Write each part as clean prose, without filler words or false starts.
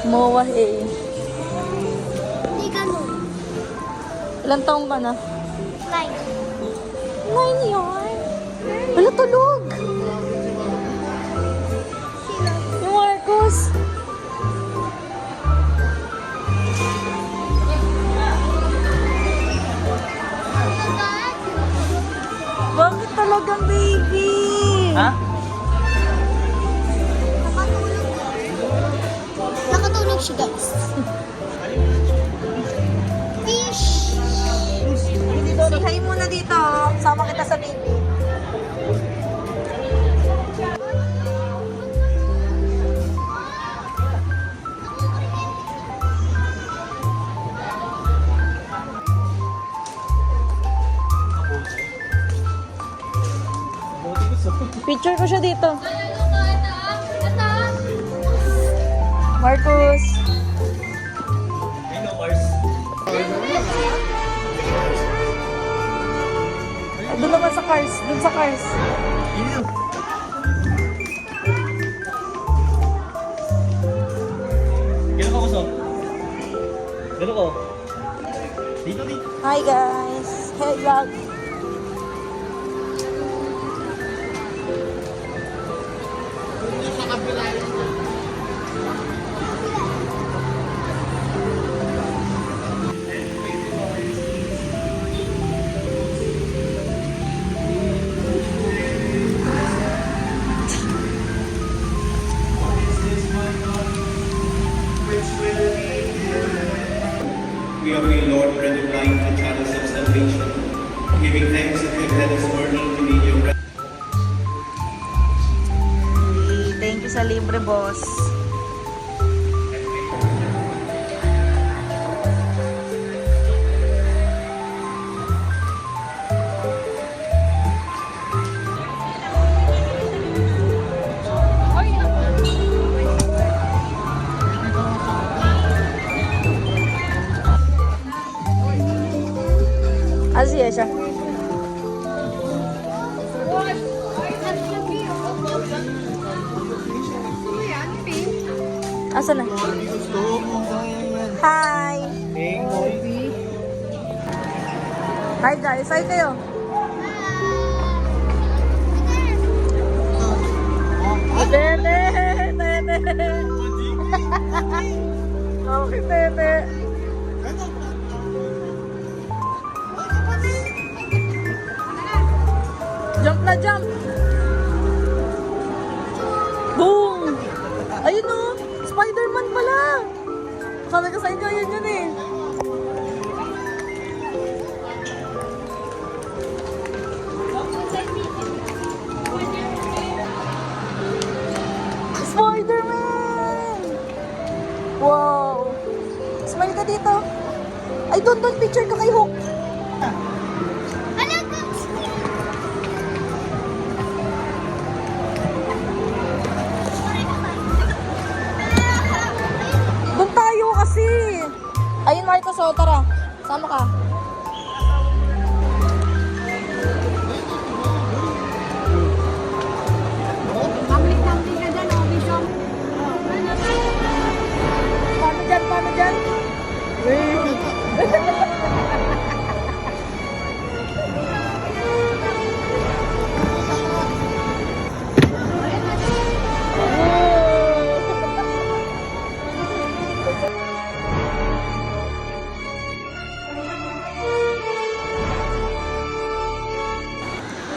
Moa eh. Hindi ganun. Ilang taong ka na? 9. 9 yan. Wala tulog. Sino? Yung Marcos. Bakit talagang baby? Ha? Nakatulog siya, guys. Fish! Hi muna dito. Sama kita sa baby. Picture ko siya dito. Marcos. Hello, Mars. Doon naman sa cars. Doon sa cars. Gano'n ka, Kuso? Gano'n ko? Dito. Hi guys. Hey vlog. We are praying, Lord, for the blind and channels of salvation, giving thanks and give this morning to be your presence. Thank you sa libre, boss. Aziya siya. Asa na? Hi! Hi guys, hi kayo. Tete! Tete! Okay, tete. Jump na jump! Boom! Ayun o! Spider-Man pala! Sabi ko sa inyo, yun yun eh. Spider-Man! Wow! Smile ka dito. Ay, doon picture ka kay Hook. Doon tayo kasi. Ayun, Marcos, oh, tara. Sama ka. Paano dyan?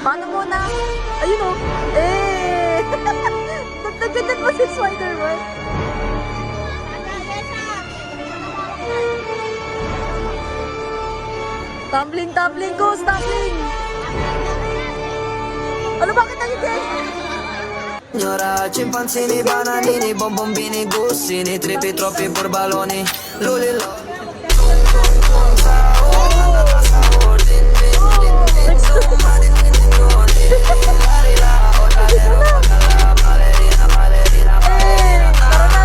Paano muna? Ayun o. Eh! Nagkagandad mo si Spider-Man. Tumbling, goes, tumbling! Ano, bakit nangyay? Signora, scimpanzini, bananini, bombombini, gussini, trippi, troppi, borbaloni, lulilo.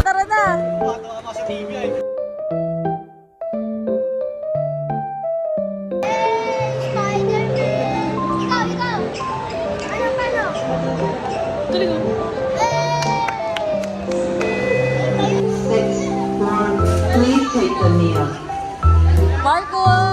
Tara na! Marco!